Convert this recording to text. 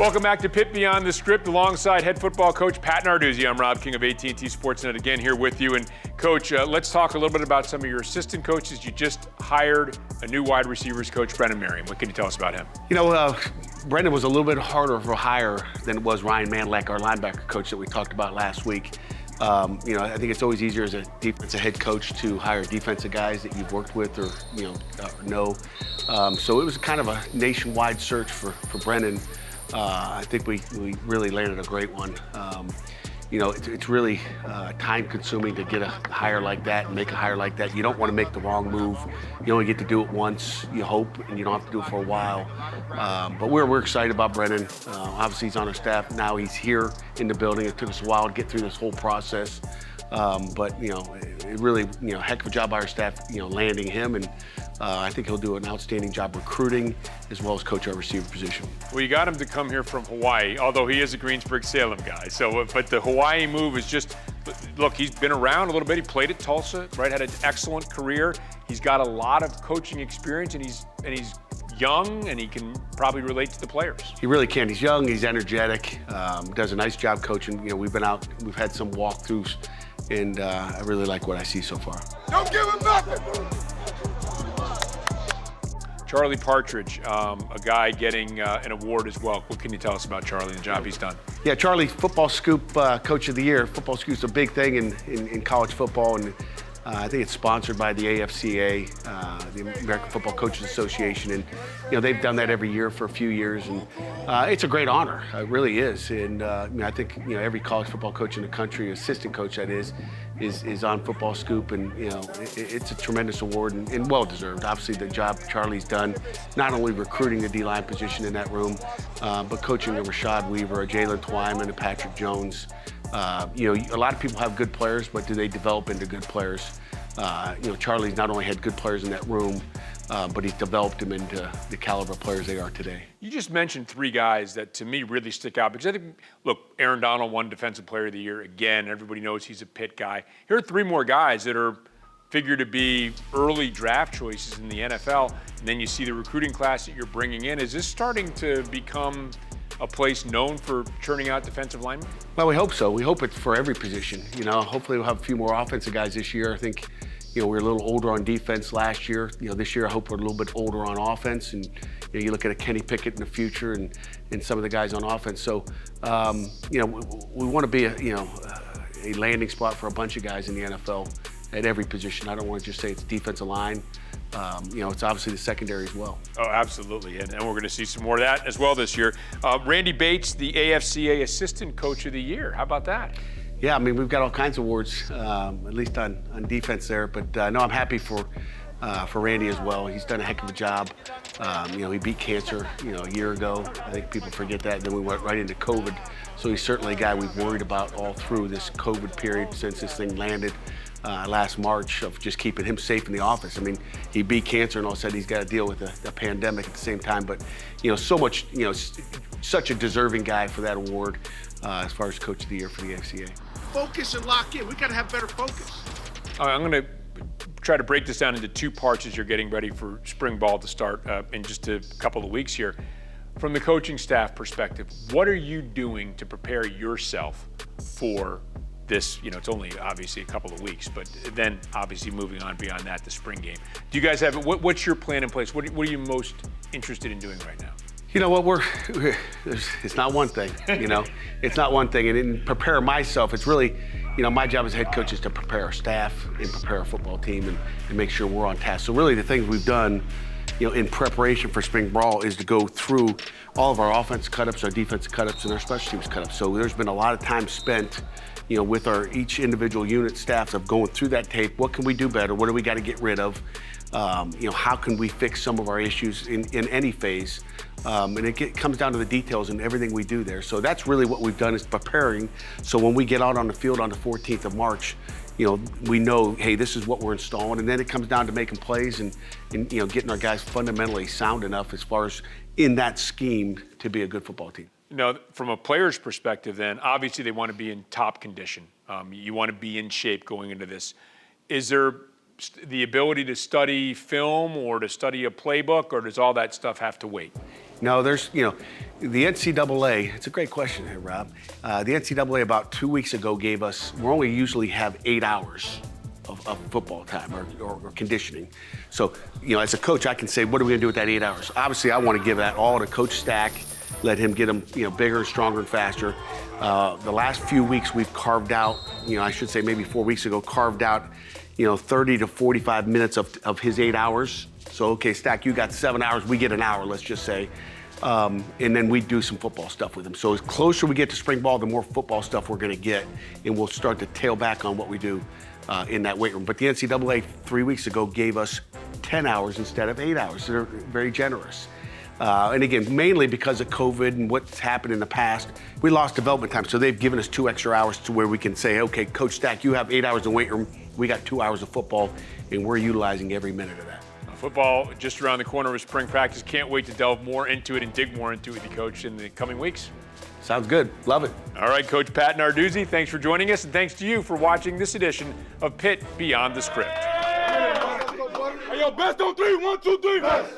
Welcome back to Pitt Beyond the Script alongside head football coach Pat Narduzzi. I'm Rob King of AT&T Sportsnet again here with you. And Coach, let's talk a little bit about some of your assistant coaches. You just hired a new wide receivers coach, Brennan Merriam. What can you tell us about him? You know, Brendan was a little bit harder of a hire than it was Ryan Manlack, our linebacker coach that we talked about last week. You know, I think it's always easier as a defensive head coach to hire defensive guys that you've worked with or, know. So it was kind of a nationwide search for Brendan. I think we really landed a great one. You know, it's really time-consuming to get a hire like that and make a hire like that. You don't want to make the wrong move. You only get to do it once, you hope, and you don't have to do it for a while. But we're excited about Brennan. Obviously, he's on our staff now. He's here in the building. It took us a while to get through this whole process. But, you know, it really, heck of a job by our staff, landing him. And I think he'll do an outstanding job recruiting as well as coach our receiver position. Well, you got him to come here from Hawaii, although he is a Greensburg-Salem guy. So, but the Hawaii move is just, look, he's been around a little bit. He played at Tulsa, right? Had an excellent career. He's got a lot of coaching experience, and he's young, and he can probably relate to the players. He really can. He's young. He's energetic. Does a nice job coaching. We've been out. We've had some walkthroughs, and I really like what I see so far. Don't give him nothing. Charlie Partridge, a guy getting an award as well. What can you tell us about Charlie and the job he's done? Yeah, Charlie, Football Scoop Coach of the Year. Football Scoop's a big thing in college football, and I think it's sponsored by the AFCA, the American Football Coaches Association, and they've done that every year for a few years, and it's a great honor. It really is, and I think every college football coach in the country, assistant coach that is on Football Scoop, and it's a tremendous award and well deserved. Obviously, the job Charlie's done, not only recruiting the D-line position in that room, but coaching a Rashad Weaver, a Jalen Twyman, a Patrick Jones. A lot of people have good players, but do they develop into good players? Charlie's not only had good players in that room, but he's developed them into the caliber of players they are today. You just mentioned three guys that to me really stick out because I think, look, Aaron Donald won Defensive Player of the Year again. Everybody knows he's a Pitt guy. Here are three more guys that are figured to be early draft choices in the NFL, and then you see the recruiting class that you're bringing in. Is this starting to become a place known for churning out defensive linemen? Well, we hope so. We hope it's for every position. Hopefully we'll have a few more offensive guys this year. I think, we're a little older on defense last year. This year I hope we're a little bit older on offense. And you look at a Kenny Pickett in the future and some of the guys on offense. So, we want to be a landing spot for a bunch of guys in the NFL at every position. I don't want to just say it's defensive line. It's obviously the secondary as well. Oh, absolutely, and we're going to see some more of that as well this year. Randy Bates, the AFCA Assistant Coach of the Year. How about that? Yeah, I mean, we've got all kinds of awards, at least on defense there. But no, I'm happy for Randy as well. He's done a heck of a job. He beat cancer, a year ago. I think people forget that. And then we went right into COVID. So he's certainly a guy we've worried about all through this COVID period since this thing landed. Last March, of just keeping him safe in the office. I mean, he beat cancer and all of a sudden he's got to deal with the pandemic at the same time. But, so much, such a deserving guy for that award as far as Coach of the Year for the FCA. Focus and lock in. We got to have better focus. All right, I'm going to try to break this down into two parts as you're getting ready for spring ball to start in just a couple of weeks here. From the coaching staff perspective, what are you doing to prepare yourself for this? It's only obviously a couple of weeks, but then obviously moving on beyond that, the spring game. Do you guys have, what's your plan in place? What are you most interested in doing right now? You know what, it's not one thing, it's not one thing. And in prepare myself, it's really, my job as head coach is to prepare our staff and prepare our football team and make sure we're on task. So really the things we've done, in preparation for spring ball is to go through all of our offense cut-ups, our defensive cut-ups, and our special teams cut-ups. So there's been a lot of time spent with our each individual unit staffs of going through that tape. What can we do better? What do we got to get rid of? How can we fix some of our issues in any phase? And it comes down to the details and everything we do there. So that's really what we've done is preparing. So when we get out on the field on the 14th of March, we know, hey, this is what we're installing. And then it comes down to making plays and getting our guys fundamentally sound enough as far as in that scheme to be a good football team. From a player's perspective then, obviously they want to be in top condition. You want to be in shape going into this. Is there the ability to study film or to study a playbook, or does all that stuff have to wait? No, there's, the NCAA, it's a great question here, Rob. The NCAA about 2 weeks ago gave us, we only usually have 8 hours of football time or conditioning. So, as a coach, I can say, what are we going to do with that 8 hours? Obviously, I want to give that all to Coach Stack, let him get them, bigger and stronger and faster. The last few weeks we've carved out, I should say maybe 4 weeks ago, carved out, 30 to 45 minutes of his 8 hours. So, okay, Stack, you got 7 hours, we get an hour, let's just say. And then we do some football stuff with him. So as closer we get to spring ball, the more football stuff we're going to get, and we'll start to tail back on what we do in that weight room. But the NCAA 3 weeks ago gave us 10 hours instead of 8 hours. So they're very generous. And again, mainly because of COVID and what's happened in the past, we lost development time. So they've given us 2 extra hours to where we can say, okay, Coach Stack, you have 8 hours in weight room. We got 2 hours of football, and we're utilizing every minute of that. Football just around the corner with spring practice. Can't wait to delve more into it and dig more into it with you, Coach, in the coming weeks. Sounds good. Love it. All right, Coach Pat Narduzzi, thanks for joining us, and thanks to you for watching this edition of Pitt Beyond the Script. Hey, yo, best on three. 1, 2, 3. Best.